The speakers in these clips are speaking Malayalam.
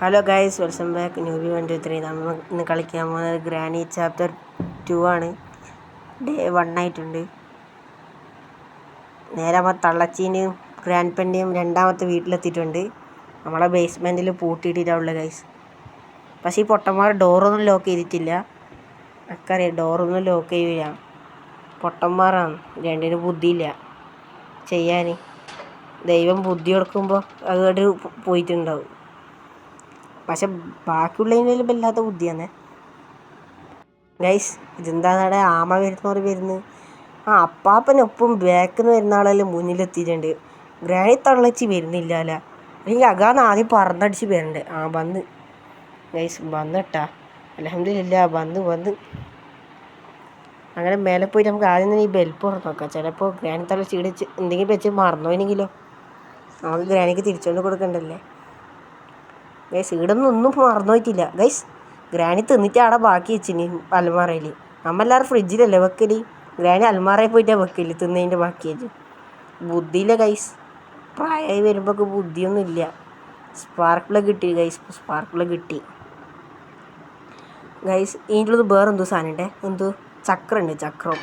Hello guys, welcome back. Newbie 123. നമ്മൾ ഇന്ന് കളിക്കാൻ പോകുന്നത് ഗ്രാനി ചാപ്റ്റർ 2 ആണ്. ഡേ 1 ആയിട്ടുണ്ട്. നേരെ നമ്മൾ തള്ളച്ചീനെയും ഗ്രാൻഡ് പെൻ്റെയും രണ്ടാമത്തെ വീട്ടിലെത്തിയിട്ടുണ്ട്. നമ്മളെ ബേസ്മെൻറ്റിൽ പൂട്ടിയിട്ടിട്ടുള്ളത് ഗൈസ്. പക്ഷേ ഈ പൊട്ടന്മാർ ഡോറൊന്നും ലോക്ക് ചെയ്തിട്ടില്ല. എനിക്കറിയാം ഡോറൊന്നും ലോക്ക് ചെയ്യില്ല. പൊട്ടന്മാരാണ്, രണ്ടിന് ബുദ്ധിയില്ല ചെയ്യാൻ. ദൈവം ബുദ്ധി കൊടുക്കുമ്പോൾ അത് പോയിട്ടുണ്ടാവും. പക്ഷെ ബാക്കിയുള്ളതിനും വല്ലാത്ത ബുദ്ധിയാണ് ഗൈസ്. ഇതെന്താണ് ആമ വരുന്നു. അപ്പാപ്പനൊപ്പം ബാക്കിൽ നിന്ന് വരുന്ന ആളെല്ലാം മുന്നിലെത്തിയിട്ടുണ്ട്. ഗ്രാനി തള്ളച്ചി വരുന്നില്ല അല്ല, അല്ലെങ്കിൽ അകാന്ന് ആദ്യം പറഞ്ഞടിച്ച് വരണ്ടേ. വന്ന് ഗൈസ്, വന്നിട്ടാ അൽഹംദുലില്ലാ, വന്ന് അങ്ങനെ മേലെ പോയിട്ട് നമുക്ക് ആദ്യം തന്നെ ഈ ബെൽപ്പ് തുറന്ന് നോക്കാം. ചിലപ്പോൾ ഗ്രാനി തള്ളച്ചി ഇടിച്ച് എന്തെങ്കിലും വെച്ച് മറന്നോയെങ്കിലോ, നമുക്ക് ഗ്രാനിക്ക് തിരിച്ചുകൊണ്ട് കൊടുക്കണ്ടല്ലേ ഗൈസ്. ഇവിടൊന്നും ഒന്നും മറന്നു പോയിട്ടില്ല ഗൈസ്. ഗ്രാനി തിന്നിട്ട് അവിടെ ബാക്കി വെച്ചിന് അൽമാറയിൽ. നമ്മളെല്ലാവരും ഫ്രിഡ്ജിലല്ലേ വെക്കല്, ഗ്രാനി അൽമാറയിൽ പോയിട്ടാണ് വെക്കല് തിന്നതിൻ്റെ ബാക്കി വെച്ച്. ബുദ്ധിയില്ല ഗൈസ്, പ്രായമായി വരുമ്പോൾ ബുദ്ധിയൊന്നും ഇല്ല. സ്പാർക്ക് പ്ലഗ് കിട്ടി ഗൈസ്, ഗൈസ്. ഇതിൻ്റെ ഉള്ളത് വേറെന്തോ സാധനം ഉണ്ടേ, എന്തോ ചക്രം.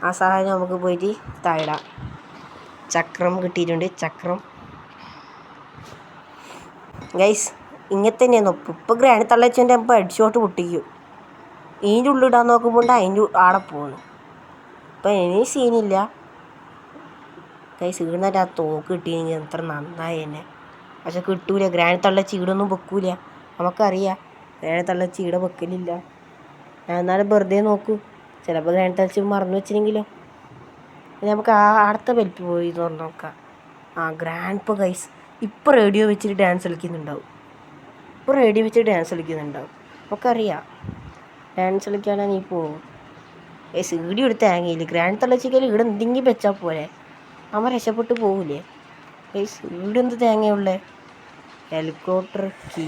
ആ സാധനം നമുക്ക് പോയിട്ട് താഴെ ചക്രം കിട്ടിയിട്ടുണ്ട്. ഗൈസ്, ഇങ്ങനെ തന്നെയാണ് ഒപ്പം. ഇപ്പോൾ ഗ്രാനി തള്ളച്ചൻ്റെ അപ്പോൾ ഹെഡ് ഷോട്ട് പൊട്ടിക്കും. ഇതിൻ്റെ ഉള്ളിടാൻ നോക്കുമ്പോൾ അതിൻ്റെ ആടെ പോകുന്നു. ഇപ്പം ഇനി സീനില്ല ഗൈസ്. ഇടുന്നിട്ട് ആ തോക്ക് കിട്ടിയെങ്കിൽ എത്ര നന്നായി തന്നെ. പക്ഷെ കിട്ടൂല, ഗ്രാനി തള്ളച്ചി ഈടൊന്നും വെക്കൂല. നമുക്കറിയാം ഗ്രാനി തള്ളച്ചി ഈടെ വെക്കലില്ല. എന്നാലും വെറുതെ നോക്കൂ, ചിലപ്പോൾ ഗ്രാനി തള്ളച്ചി മറന്നു വെച്ചില്ലെങ്കിലോ. നമുക്ക് അടുത്ത ബെൽപ്പ് പോയി തുറന്ന് നോക്കാം. ഗ്രാൻഡ് ഇപ്പോൾ ഗൈസ് ഇപ്പോൾ റേഡിയോ വെച്ചിട്ട് ഡാൻസ് കളിക്കുന്നുണ്ടാവും. നമുക്കറിയാം ഡാൻസ് കളിക്കാനാണ് നീ പോകും ഗൈസ്. ഈടി എടുത്ത് തേങ്ങയില്ല. ഗ്രാൻഡ് തള്ളച്ചിക്കൽ ഇവിടെ എന്തെങ്കിലും വെച്ചാൽ പോലെ നമ്മൾ രക്ഷപ്പെട്ട് പോകില്ലേ ഗൈസ്. ഇവിടെ എന്ത് തേങ്ങയുള്ളേ? Helicopter key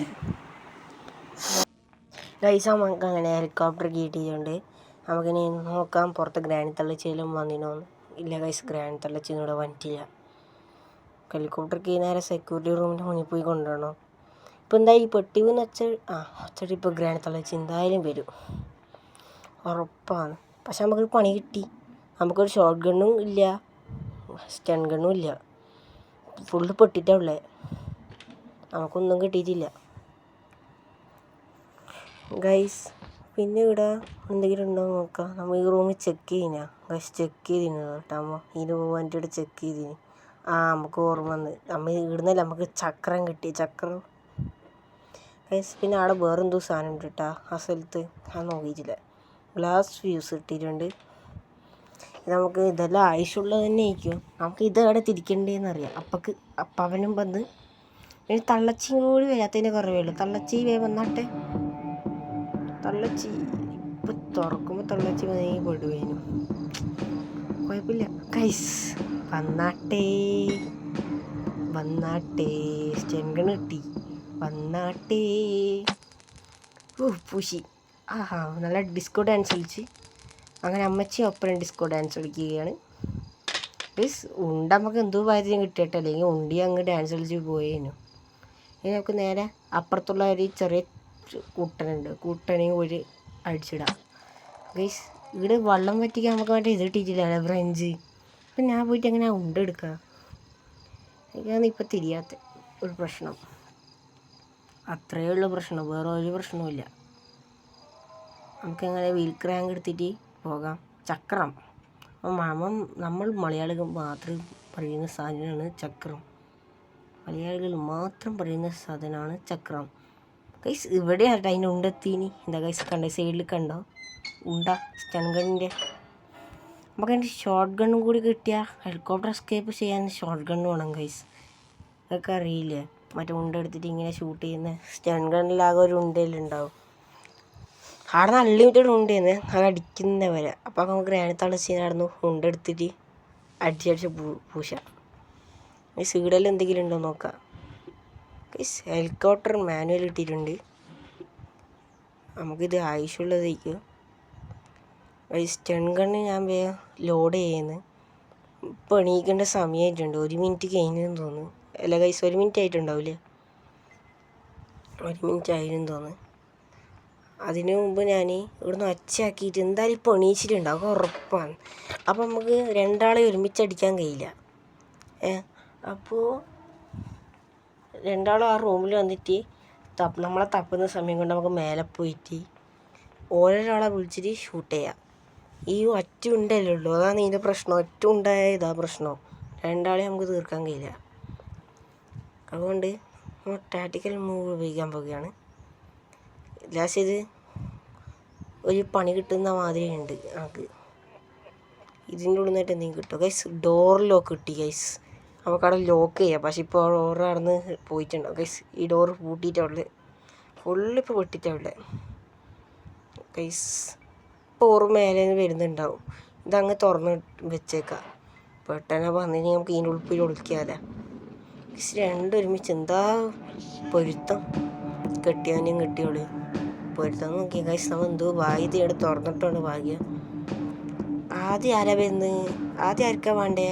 guys. നമുക്ക് അങ്ങനെ ഹെലികോപ്റ്റർ കീ കിട്ടിയിട്ടുണ്ട്. നമുക്കിനി നോക്കാം പുറത്ത് ഗ്രാനി തള്ളച്ചിയിലും വന്നിനോന്ന്. ഇല്ല ഗൈസ്, ഗ്രാനി തള്ളച്ചിന്നും ഇവിടെ വന്നിട്ടില്ല. ഹെലികോപ്റ്റർ കീ നേരെ സെക്യൂരിറ്റി റൂമിൻ്റെ മുന്നിൽ പോയി കൊണ്ടുവരണം. ഇപ്പോൾ എന്താ ഈ പെട്ടി വീന്ന് ഒച്ചടി ഇപ്പോൾ ഗ്രാനി തള്ളച്ചി എന്തായാലും വരും, ഉറപ്പാണ്. പക്ഷെ നമുക്കൊരു പണി കിട്ടി. നമുക്കൊരു ഷോട്ട് ഗണ്ണും ഇല്ല, സ്റ്റൺ ഗണ്ണും ഇല്ല. ഫുള്ള് പെട്ടിട്ടാ ഉള്ളത്, നമുക്കൊന്നും കിട്ടിയിട്ടില്ല ഗൈസ്. പിന്നെ ഇവിടെ എന്തെങ്കിലും ഉണ്ടോ എന്ന് നോക്കാം. നമ്മൾ ഈ റൂമിൽ ചെക്ക് ചെയ്യുന്ന ഗൈസ്, കേട്ടാകുമ്പോൾ ഈ റൂം വന്നിട്ട് ചെക്ക് ചെയ്തിന്. നമുക്ക് ഓർമ്മ വന്ന് നമ്മൾ ഇടുന്നില്ല, നമുക്ക് ചക്രം കിട്ടി. ഗൈസ്. പിന്നെ അവിടെ വേറെന്തോ സാധനം ഉണ്ട് കേട്ടോ ആ സ്ഥലത്ത്, ഞാൻ നോക്കിയിട്ടില്ല. ഗ്ലാസ് ഫ്യൂസ് കിട്ടിയിട്ടുണ്ട്. നമുക്ക് ഇതെല്ലാം ആവശ്യമുള്ളത് തന്നെ ആയിരിക്കും. നമുക്ക് ഇത് എവിടെ തിരിക്കേണ്ടതെന്ന് അറിയാം. അപ്പവനും വന്ന് ഇനി തള്ളച്ചിയും കൂടി വരാത്തതിൻ്റെ കുറവേ ഉള്ളൂ. തള്ളച്ചി വന്നാട്ടെ. തള്ളച്ചി ഇപ്പം തുറക്കുമ്പോൾ തള്ളച്ചി പെടുവേനു, കുഴപ്പമില്ല ഗൈസ്. വന്നാട്ടേ സ്റ്റെൻഗൺ കിട്ടി. വന്നാട്ടേ പൂശി. നല്ല ഡിസ്കോ ഡാൻസ് കളിച്ച്. അങ്ങനെ അമ്മച്ചി ഒപ്പരം ഡിസ്കോ ഡാൻസ് കളിക്കുകയാണ് ഗൈസ്. നമുക്ക് എന്തോ കാര്യം കിട്ടിയിട്ട്, അല്ലെങ്കിൽ ഉണ്ടി അങ്ങ് ഡാൻസ് കളിച്ച് പോയേനു. ഇനി നമുക്ക് നേരെ അപ്പുറത്തുള്ള ഒരു ചെറിയ കൂട്ടനെയും ഒരു അടിച്ചിടാം ഗൈസ്. ഇവിടെ വെള്ളം പറ്റിക്കാൻ നമുക്ക് വേണ്ടി ഇത് കിട്ടിയിട്ടില്ല, ഫ്രഞ്ച്. അപ്പം ഞാൻ പോയിട്ട് എങ്ങനെ ഉണ്ടെടുക്കുക? എനിക്കാണ് ഇപ്പം തിരിയാത്ത ഒരു പ്രശ്നം. അത്രയേ ഉള്ളൂ പ്രശ്നം, വേറെ ഒരു പ്രശ്നവുമില്ല. നമുക്കെങ്ങനെ വീൽ ക്രാങ്ക് എടുത്തിട്ട് പോകാം. ചക്രം നമ്മൾ മലയാളികൾ മാത്രം പറയുന്ന സാധനമാണ് ചക്രം. ഗൈസ്. ഇവിടെയാണ് അതിൻ്റെ ഉണ്ടെത്തീനി. എന്താ ഗൈസ് കണ്ടോ, സൈഡിൽ കണ്ടോ സ്റ്റൺ ഗണ്ണിൻ്റെ. നമുക്ക് അതിൻ്റെ ഷോർട്ട് ഗണ്ണും കൂടി കിട്ടിയാൽ ഹെലികോപ്റ്റർ എസ്കേപ്പ് ചെയ്യാൻ ഷോർട്ട് ഗണ്ണ് വേണം ഗൈസ്. അതൊക്കെ അറിയില്ലേ, മറ്റേ ഉണ്ടെടുത്തിട്ട് ഇങ്ങനെ ഷൂട്ട് ചെയ്യുന്ന. സ്റ്റൺ ഗണ്ണിലാകെ ഒരു ഉണ്ടയിലുണ്ടാവും. അവിടെ നിന്ന് അൺലിമിറ്റഡ് ഉണ്ടെന്ന് അത് അടിക്കുന്നവരെ. അപ്പോൾ നമുക്ക് ഗ്രാനി തള്ളച്ചിനായിരുന്നു ഉണ്ടെടുത്തിട്ട് അടിച്ചടിച്ച് പൂശ. ഈ സീഡിൽ എന്തെങ്കിലും ഉണ്ടോ നോക്കാം ഗൈസ്. ഹെലികോപ്റ്റർ മാനുവൽ ഇട്ടിട്ടുണ്ട്. നമുക്കിത് ആവശ്യമുള്ളതായിരിക്കും ഗൈസ്. സ്റ്റൺ ഗണ്ണ് ഞാൻ വേഗം ലോഡ് ചെയ്യുന്നു. ഇപ്പോൾ എണീക്കേണ്ട സമയമായിട്ടുണ്ട്. 1 മിനിറ്റ് കഴിഞ്ഞെന്ന് തോന്നുന്നു. അല്ല ഗൈസ്, 1 മിനിറ്റ് ആയിട്ടുണ്ടാവില്ലേ? 1 മിനിറ്റ് ആയിരുന്നു തോന്നുന്നു. അതിനു മുമ്പ് ഞാൻ ഇവിടുന്ന് ഒച്ചയാക്കിയിട്ട് എന്തായാലും ഇപ്പോൾ എണീച്ചിട്ടുണ്ടാവും, ഉറപ്പാണ്. അപ്പം നമുക്ക് രണ്ടാളെ ഒരുമിച്ചടിക്കാൻ കഴിയില്ല. അപ്പോൾ രണ്ടാളും ആ റൂമിൽ വന്നിട്ട് നമ്മളെ തപ്പുന്ന സമയം കൊണ്ട് നമുക്ക് മേലെ പോയിട്ട് ഓരോരാളെ വിളിച്ചിട്ട് ഷൂട്ട് ചെയ്യാം. ഈ ഒറ്റ ഉണ്ടല്ലേ ഉള്ളൂ, അതാണ് ഇതിൻ്റെ പ്രശ്നം. ഒറ്റ ഉണ്ടായ ഇതാ പ്രശ്നം, രണ്ടാളെ നമുക്ക് തീർക്കാൻ കഴിയില്ല. അതുകൊണ്ട് നമ്മൾ ടാക്ടിക്കൽ മൂവ് ഉപയോഗിക്കാൻ പോവുകയാണ്. ലാസ്റ്റ് ഇത് ഒരു പണി കിട്ടുന്ന മാതിരി ഉണ്ട് നമുക്ക്. ഇതിൻ്റെ ഉള്ളിൽ നിന്നിട്ട് എന്തെങ്കിലും കിട്ടും ഗൈസ്. ഡോർ ലോക്ക് കിട്ടി ഗൈസ്. നമുക്കവിടെ ലോക്ക് ചെയ്യാം. പക്ഷെ ഇപ്പോൾ ഡോർ നടന്ന് പോയിട്ടുണ്ടാവും ഗൈസ്. ഈ ഡോറ് പൂട്ടിയിട്ടുള്ളത് ഫുള്ളിപ്പോൾ പൊട്ടിയിട്ടുള്ളത് ഗൈസ്. ഇപ്പോൾ ഓറ് മേലെ നിന്ന് വരുന്നുണ്ടാവും. ഇതങ്ങ് തുറന്ന് വെച്ചേക്കാം. പെട്ടെന്ന് വന്നിട്ട് നമുക്ക് ഇതിൻ്റെ ഉൾപ്പിൽ ഒളിക്കാമല്ലേ ഗൈസ്. രണ്ടൊരുമിച്ച് എന്താ പൊരുത്തം, കെട്ടിയവനെയും കെട്ടിയോളി പൊരുത്തം നോക്കിയാൽ ഗൈസ്. നമ്മൾ എന്തോ ഭാഗ്യത്തിനോട് തുറന്നിട്ടാണ് ഭാഗ്യം. ആദ്യം ആരാ വരുന്നത്? ആദ്യം ആർക്കാ വേണ്ടേ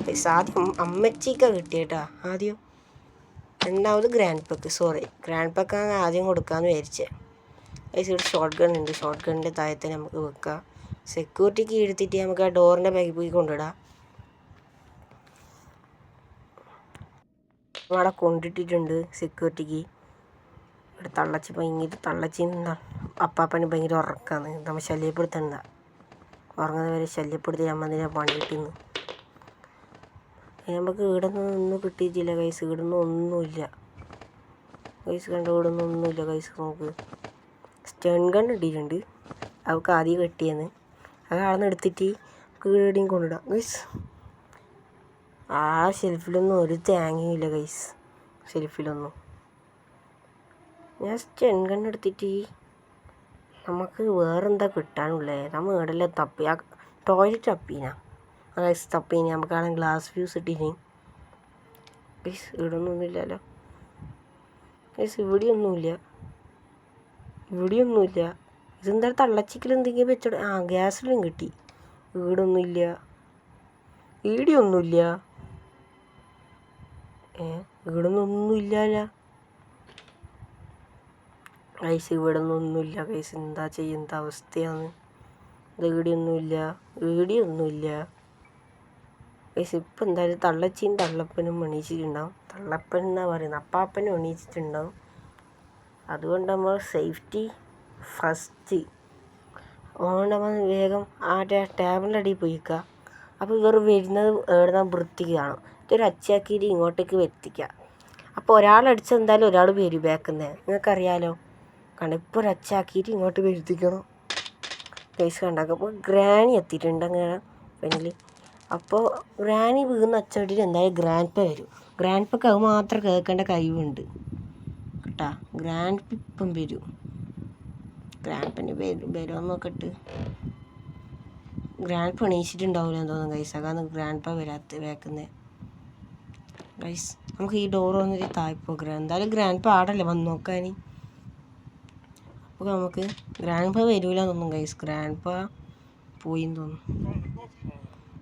ഗൈസ്? ആദ്യം അമ്മച്ചിക്കാ കിട്ടിയേട്ടാ ആദ്യം. രണ്ടാമത് ഗ്രാൻഡ് പക്കാണ് ആദ്യം കൊടുക്കാമെന്ന് വിചാരിച്ചേ ഗൈസ്. ഇവിടെ ഷോർട്ട് ഗൺ ഉണ്ട്. ഷോർട്ട് ഗണ്ണിൻ്റെ താഴത്തെ നമുക്ക് വെക്കാം. സെക്യൂരിറ്റിക്ക് എടുത്തിട്ട് നമുക്ക് ആ ഡോറിൻ്റെ ബാഗിൽ പോയി കൊണ്ടിടാം. അവിടെ കൊണ്ടിട്ടിട്ടുണ്ട് സെക്യൂരിറ്റിക്ക്. ഇവിടെ തള്ളച്ചി ഭയങ്കര തള്ളച്ചിന്ന് അപ്പാപ്പന് ഭയങ്കര ഉറക്കാന്ന്. നമ്മൾ ശല്യപ്പെടുത്തണ്ട, ഉറങ്ങുന്നവരെ ശല്യപ്പെടുത്തി നമ്മതിനെ പണി കിട്ടുന്നു. നമുക്ക് ഇവിടെ ഒന്നും കിട്ടിയിട്ടില്ല ഗൈസ്. ഇവിടെ നിന്ന് ഒന്നുമില്ല ഗൈസ്. കണ്ട ഇവിടെ നിന്ന് ഒന്നുമില്ല ഗൈസ്. നമുക്ക് സ്റ്റൺ ഗൺ ഇട്ടിട്ടുണ്ട്. അവൾക്ക് ആദ്യം കെട്ടിയെന്ന് അത് ആണെന്ന് എടുത്തിട്ട് കീഴടിയും കൊണ്ടിടാം ഗൈസ്. ആ ഷെൽഫിലൊന്നും ഒരു തേങ്ങയും ഇല്ല ഗൈസ്. ഷെൽഫിലൊന്നും ഞാൻ സ്റ്റൺ ഗൺ എടുത്തിട്ട് നമുക്ക് വേറെന്താ കിട്ടാനുള്ളേ? നമ്മൾ ഇവിടെല്ലാം തപ്പി ആ ടോയ്ലറ്റ് തപ്പീനാ ഗൈസ്. തപ്പീന് നമുക്കാണെങ്കിൽ ഗ്ലാസ് ഫ്യൂസ് ഇട്ടീന് ഗൈസ്. ഇവിടെ ഒന്നുമില്ലല്ലോ ഗൈസ്. ഇവിടെയൊന്നുമില്ല. ഇതെന്താ തള്ളച്ചിക്കൽ എന്തെങ്കിലും വെച്ചോടെ? ആ ഗ്യാസിലും കിട്ടി. ഈടൊന്നുമില്ല. ഈടിയൊന്നുമില്ല. ഈടൊന്നൊന്നുമില്ല ഗൈസ്. ഇവിടെ ഒന്നുമില്ല ഗൈസ്. എന്താ ചെയ്യുന്ന അവസ്ഥയാണ് ഇത്? ഈടിയൊന്നുമില്ല ഗൈസ്. ഇപ്പം എന്തായാലും തള്ളച്ചിയും തള്ളപ്പനും എണീച്ചിട്ടുണ്ടാവും. തള്ളപ്പൻ എന്നാ പറയുന്നത്, അപ്പാപ്പനും എണീച്ചിട്ടുണ്ടാവും. അതുകൊണ്ട് നമ്മൾ സേഫ്റ്റി ഫസ്റ്റ്. അതുകൊണ്ട് നമ്മൾ വേഗം ആ ടേബിളിൻ്റെ അടിയിൽ പോയിക്കുക. അപ്പോൾ ഇവർ വരുന്നത് എഴുതാൻ വൃത്തിക്ക് കാണും. ഇതൊരു അച്ചാക്കിയിട്ട് ഇങ്ങോട്ടേക്ക് എത്തിക്കുക. അപ്പോൾ ഒരാളടിച്ച് എന്തായാലും ഒരാൾ വരും ബാക്കുന്നത്, നിങ്ങൾക്കറിയാലോ. കണ്ട ഇപ്പോൾ ഒരു അച്ചാക്കിയിട്ട് ഇങ്ങോട്ട് വരുത്തിക്കണം ഗൈസ്. കണ്ടാക്കുക. അപ്പോൾ ഗ്രാനി എത്തിയിട്ടുണ്ട് അങ്ങനെ പിന്നിൽ. അപ്പോൾ ഗ്രാനി വീഴുന്ന അച്ചടിയിൽ എന്തായാലും ഗ്രാൻഡ് പ വരും. ഗ്രാൻഡ് പക്ക് അത് മാത്രം കേൾക്കേണ്ട കഴിവുണ്ട് കേട്ടാ. ഗ്രാൻഡ് പ ഇപ്പം വരും. ഗ്രാൻഡ് പന് വരുമെന്ന് നോക്കിയിട്ട് ഗ്രാൻഡ് പ എണീച്ചിട്ടുണ്ടാവില്ല എന്ന് തോന്നുന്നു ഗൈസ്. അതാണ് ഗ്രാൻഡ് പ വേക്കുന്നത് ഗൈസ്. നമുക്ക് ഈ ഡോർ വന്നിട്ട് താഴ്പോകാം. എന്തായാലും ഗ്രാൻഡ് പ ആടല്ലേ വന്ന് നോക്കാൻ. അപ്പോൾ നമുക്ക് ഗ്രാൻഡ് പ വരില്ല തോന്നും ഗൈസ്. ഗ്രാൻഡ് പ പോയിന്ന് തോന്നുന്നു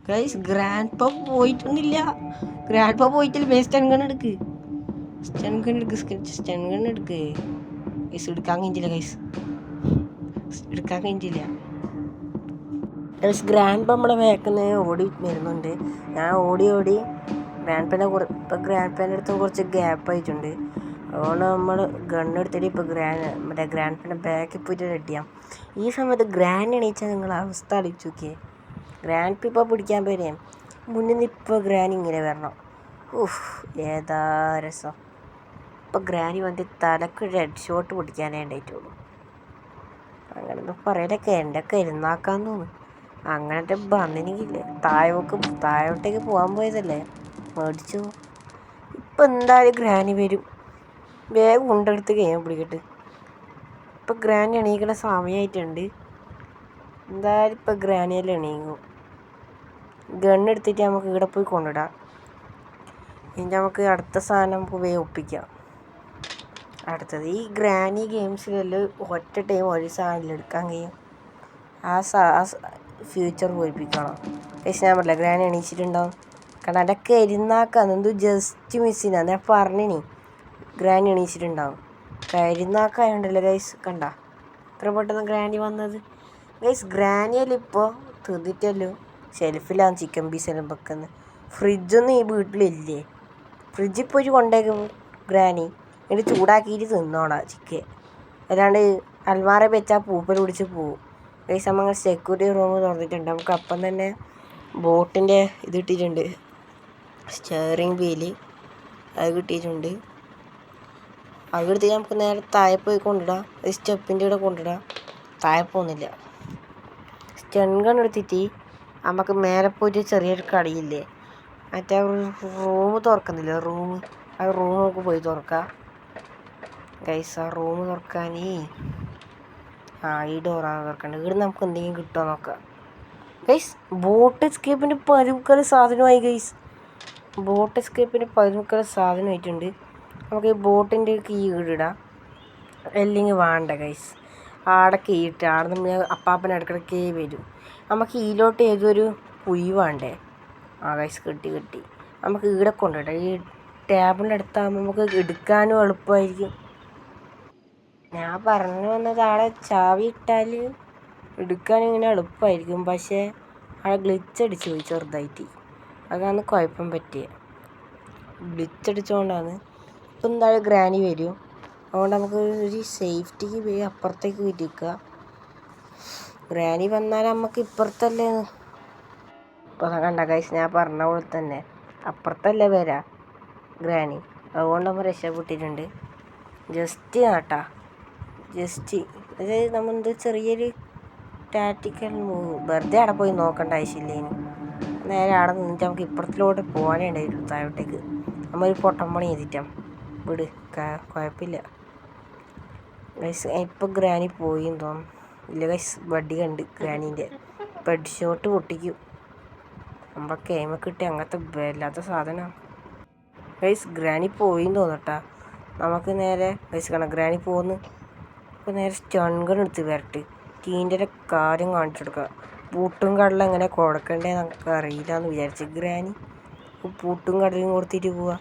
ഗൈസ്. ഗ്രാൻഡ് പ പോയിട്ടൊന്നുമില്ല. ഗ്രാൻഡ് പ പോയിട്ടില്ല. സ്റ്റൺ ഗൺ എടുക്ക് ഗൈസ്. എടുക്കാൻ കഴിഞ്ഞില്ല ഗൈസ്. ഗ്രാൻഡ് പ നമ്മളെ വേക്കുന്നത് ഓടി വരുന്നുണ്ട്. ഞാൻ ഓടി ഗ്രാൻഡ് പനെ ഇപ്പം ഗ്രാൻഡ് പൻ്റെ അടുത്തും കുറച്ച് ഗ്യാപ്പ് ആയിട്ടുണ്ട്. അതുകൊണ്ട് നമ്മൾ ഗണ്ണെടുത്തിട്ട് ഇപ്പോൾ ഗ്രാൻഡ് പനെ ബാക്കിൽ പോയിട്ട് റെഡിയാം. ഈ സമയത്ത് ഗ്രാൻഡ് എണീച്ചാൽ നിങ്ങൾ അവസ്ഥ അടിച്ചു നോക്കിയേ. ഗ്രാൻഡ് പ ഇപ്പോൾ പിടിക്കാൻ പേരെയും മുന്നിൽ നിന്ന് ഇപ്പോൾ ഗ്രാൻഡ് ഇങ്ങനെ വരണം. ഏതാ രസം. ഇപ്പോൾ ഗ്രാനി വന്നിട്ട് തലക്ക് ഹെഡ് ഷോട്ട് പിടിക്കാനേ ഉണ്ടായിട്ടുള്ളൂ. അങ്ങനെയൊന്നും പറയലൊക്കെ എൻ്റെ കരുന്നാക്കാന്ന് തോന്നുന്നു. അങ്ങനത്തെ വന്നിനെങ്കിലേ താഴോട്ടേക്ക് പോകാൻ പോയതല്ലേ മേടിച്ചു. ഇപ്പം എന്തായാലും ഗ്രാനി വരും. വേഗം കൊണ്ടെടുത്ത് കഴിയാൻ പിടിക്കട്ടെ. ഇപ്പം ഗ്രാനി എണീക്കുന്ന സമയമായിട്ടുണ്ട്. എന്തായാലും ഇപ്പം ഗ്രാനിയെല്ലാം എണീക്കും. ഗണ്ണെടുത്തിട്ട് നമുക്ക് ഇവിടെ പോയി കൊണ്ടിടാം. ഇനി നമുക്ക് അടുത്ത സാധനം നമുക്ക് വേഗം ഒപ്പിക്കാം. അടുത്തത് ഈ ഗ്രാനി ഗെയിംസിലെല്ലാം ഒറ്റ ടൈം ഒരു സാധനം എടുക്കാൻ കഴിയും. ആ ഫ്യൂച്ചർ പോയിപ്പിക്കണം. പക്ഷേ ഞാൻ പറഞ്ഞില്ല ഗ്രാനി എണീച്ചിട്ടുണ്ടാവും. കാരണം അതൊക്കെ എരുന്നാക്കാന്ന് എന്തോ ജസ്റ്റ് മിസ്സിനാ. ഞാൻ പറഞ്ഞിനി ഗ്രാനി എണീച്ചിട്ടുണ്ടാവും. കരുന്നാക്കായുണ്ടല്ലോ ഗൈസ്. കണ്ട ഇത്ര പെട്ടെന്ന് ഗ്രാനി വന്നത് ഗൈസ്. ഗ്രാനിയല്ലിപ്പോൾ തിന്നിട്ടല്ലോ ഷെൽഫിലാണ് ചിക്കൻ പീസെല്ലാം വെക്കുന്നത്. ഫ്രിഡ്ജൊന്നും ഈ വീട്ടിലില്ലേ. ഫ്രിഡ്ജിൽ പോയി കൊണ്ടേക്കും ഗ്രാനി. എന്നിട്ട് ചൂടാക്കിയിട്ട് തിന്നോളാം ചിക്കൻ. അല്ലാണ്ട് അൽമാറ വെച്ചാൽ പൂപ്പൽ പിടിച്ച് പോവും ഗൈസ്. നമ്മൾ സെക്യൂരിറ്റി റൂം തുറന്നിട്ടുണ്ട്. നമുക്ക് അപ്പം തന്നെ ബോട്ടിൻ്റെ ഇത് കിട്ടിയിട്ടുണ്ട്. സ്റ്റിയറിംഗ് വീല് അത് കിട്ടിയിട്ടുണ്ട്. അത് എടുത്ത് നമുക്ക് നേരെ താഴെ പോയി കൊണ്ടിടാം. സ്റ്റെപ്പിൻ്റെ കൂടെ കൊണ്ടിടാം. താഴെ പോകുന്നില്ല. സ്റ്റൺ ഗൺ എടുത്തിട്ട് നമുക്ക് മേലെ പോയിട്ട് ചെറിയൊരു കടയില്ലേ, മറ്റേ റൂം തുറക്കുന്നില്ല, ആ റൂം നമുക്ക് പോയി തുറക്കാം ഗൈസ്. ആ റൂം തുറക്കാൻ ഈ ഡോറാണ് തുറക്കേണ്ടത്. ഇവിടെ നമുക്ക് എന്തെങ്കിലും കിട്ടുമോ നോക്കാം ഗൈസ്. ബോട്ട് എസ്കേപ്പിൻ്റെ പരുമുക്കൽ സാധനമായി ഗൈസ്. ബോട്ട് എസ്കേപ്പിൻ്റെ പരുമുക്കൽ സാധനമായിട്ടുണ്ട്. നമുക്ക് ഈ ബോട്ടിൻ്റെ കീ ഇടാം. അല്ലെങ്കിൽ വേണ്ട ഗൈസ്. ആടെ കീ ഇട്ട് ആടെ നമ്മൾ അപ്പാപ്പന ഇടയ്ക്കിടയ്ക്കേ വരും. നമുക്ക് ഇതിലോട്ട് ഏതൊരു കുഴി വേണ്ടേ. ഗൈസ് കിട്ടി. നമുക്ക് ഇവിടെ കൊണ്ടിടാം. ഈ ടേബിളിൻ്റെ അടുത്താകുമ്പോൾ നമുക്ക് എടുക്കാനും എളുപ്പമായിരിക്കും. ഞാൻ പറഞ്ഞു വന്നത് ആടെ ചാവി ഇട്ടാൽ എടുക്കാനും ഇങ്ങനെ എളുപ്പമായിരിക്കും. പക്ഷേ ആടെ ഗ്ലിച്ചടിച്ച് പോയി ചെറുതായിട്ട്. അതാണ് കുഴപ്പം പറ്റിയത്. ഗ്ലിച്ചടിച്ചുകൊണ്ടാണ്. ഇപ്പം എന്തായാലും ഗ്രാനി വരും. അതുകൊണ്ട് നമുക്ക് ഒരു സേഫ്റ്റിക്ക് പോയി അപ്പുറത്തേക്ക് വിരിക്കുക. ഗ്രാനി വന്നാൽ നമുക്ക് ഇപ്പുറത്തല്ലേ. ഇപ്പോൾ കണ്ട ഗൈസ്, ഞാൻ പറഞ്ഞ പോലെ തന്നെ അപ്പുറത്തല്ലേ വരാം ഗ്രാനി. അതുകൊണ്ട് നമ്മൾ രക്ഷപ്പെട്ടിട്ടുണ്ട്. ജസ്റ്റ് അതായത് നമ്മൾ ചെറിയൊരു ടാറ്റിക്കൽ മൂവ്. വെറുതെ അവിടെ പോയി നോക്കേണ്ട ആവശ്യമില്ലേനി. നേരെ അവിടെ നിന്നിട്ട് നമുക്ക് ഇപ്പുറത്തിലോട്ട് പോകാനേ ഉണ്ടായിരുന്നു താഴോട്ടേക്ക്. നമ്മളൊരു പൊട്ടമ്പണി ചെയ്തിട്ടാ വിട്, കുഴപ്പമില്ല ഗൈസ്. ഇപ്പോൾ ഗ്രാനി പോയിന്ന് തോന്നുന്നു. ഇല്ല ഗൈസ്, വടി കണ്ട് ഗ്രാനീൻ്റെ ബെഡ് ഷോട്ട് പൊട്ടിക്കും. നമ്മളെ കേമ കിട്ടി അങ്ങനത്തെ വല്ലാത്ത സാധനമാണ് ഗൈസ്. ഗ്രാനി പോയിന്ന് തോന്നട്ടാ. നമുക്ക് നേരെ ഗൈസ് കാണാം ഗ്രാനി പോകുന്നു. അപ്പോൾ നേരെ സ്റ്റൺ ഗൺ എടുത്ത് വരട്ട് ടീൻ്റെ കാര്യം കാണിച്ചെടുക്കുക. പൂട്ടും കടലും എങ്ങനെ കൊടുക്കണ്ടേ നമുക്ക് അറിയില്ല എന്ന് വിചാരിച്ച് ഗ്രാനി പൂട്ടും കടലും കൊടുത്തിട്ട് പോവാ.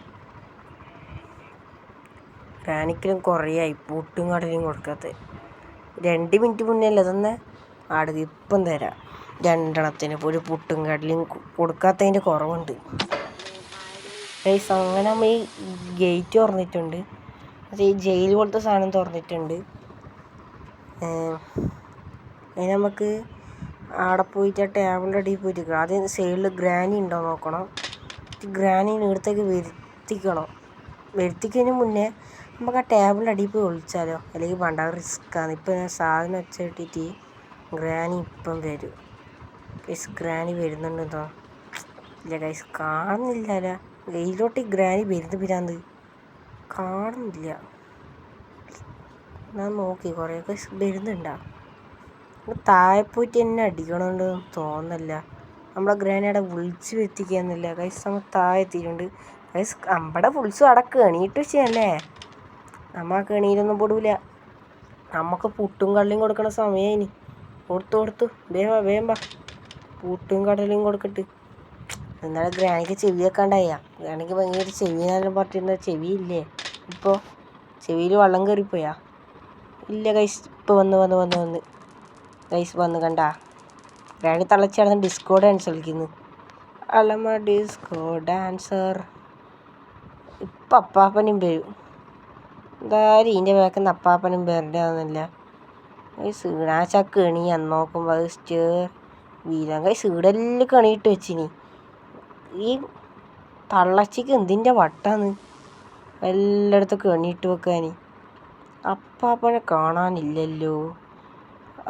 ഗ്രാനിക്കലും കുറേയായി പൂട്ടും കടലും കൊടുക്കാത്ത. 2 മിനിറ്റ് മുന്നേ അല്ലേ തന്നെ ആടുക. ഇപ്പം തരാം 2 ഒരു പുട്ടും കടലും കൊടുക്കാത്തതിൻ്റെ കുറവുണ്ട് ഗൈസ്. അങ്ങനെ നമ്മൾ ഈ ഗേറ്റ് തുറന്നിട്ടുണ്ട്. അത് ഈ ജയിൽ പോലത്തെ സാധനം തുറന്നിട്ടുണ്ട്. അതിന് നമുക്ക് അവിടെ പോയിട്ട് ആ ടേബിളിൻ്റെ അടിയിൽ പോയിട്ട് ആദ്യം സൈഡിൽ ഗ്രാനി ഉണ്ടോ നോക്കണം. ഗ്രാനീനെ ഇടത്തേക്ക് വരുത്തിക്കതിന് മുന്നേ നമുക്ക് ആ ടേബിളിൻ്റെ അടിയിൽ പോയി ഒളിച്ചാലോ. അല്ലെങ്കിൽ വേണ്ട, റിസ്ക്കാണ്. ഇപ്പം ഞാൻ സാധനം വെച്ച് കിട്ടിയിട്ട് ഗ്രാനി ഇപ്പം വരും ഗൈസ്. ഗ്രാനി വരുന്നുണ്ടെന്നോ ഇല്ല ഗൈസ്, കാണുന്നില്ല. വെയിലോട്ട് ഗ്രാനി വരുന്ന പിരാന്ത് കാണുന്നില്ല. ഞാൻ നോക്കി കുറേയൊക്കെ വരുന്നുണ്ടാ. താഴെ പോയിട്ട് എന്നെ അടിക്കണമെന്ന് തോന്നല്ല. നമ്മളെ ഗ്രാനി അവിടെ വിളിച്ച് വരുത്തിക്കാന്നില്ല ഗൈസ്. നമ്മൾ താഴെ എത്തിയിട്ടുണ്ട് ഗൈസ്. നമ്മുടെ വിളിച്ചു അവിടെ കെണിയിട്ട് വെച്ചല്ലേ. നമ്മൾ ആ കെണിയിലൊന്നും പൊടൂല. നമുക്ക് പുട്ടും കടലും കൊടുക്കണ സമയമായിനി. കൊടുത്തു വേമ്പ പുട്ടും കടലും കൊടുക്കട്ട്. എന്നാലും ഗ്രാനിക്ക് ചെവി വെക്കാണ്ടായ. ഗ്രാനിക്ക് ഭയങ്കര ചെവിനെല്ലാം പറഞ്ഞിരുന്ന ചെവിയില്ലേ. ഇപ്പോൾ ചെവിയിൽ വെള്ളം കയറിപ്പോയാ. ഇല്ല ഗൈസ്, ഇപ്പോൾ വന്ന് ഗൈസ് വന്ന് കണ്ട ഗ്രാനി തളച്ചാണ് ഡിസ്കോ ഡാൻസ് കളിക്കുന്നു. അല്ലമ്മ ഡിസ്കോ ഡാൻസർ. ഇപ്പം അപ്പാപ്പനും വരും. എന്തായാലും ഇതിൻ്റെ ബാക്കിൽ അപ്പാപ്പനും വരണ്ടാന്നില്ല ഗൈസ്. ഈണാച്ചാ കെണി അന്ന് നോക്കുമ്പോൾ അത് വീരാൻ ഗൈസ്. ഈടെല്ലാം കെണിയിട്ട് വെച്ചിനി. ഈ തള്ളച്ചിക്ക് എന്തിൻ്റെ വട്ടാന്ന് എല്ലായിടത്തും കെണിയിട്ട് വെക്കാൻ. അപ്പാപ്പനെ കാണാനില്ലല്ലോ.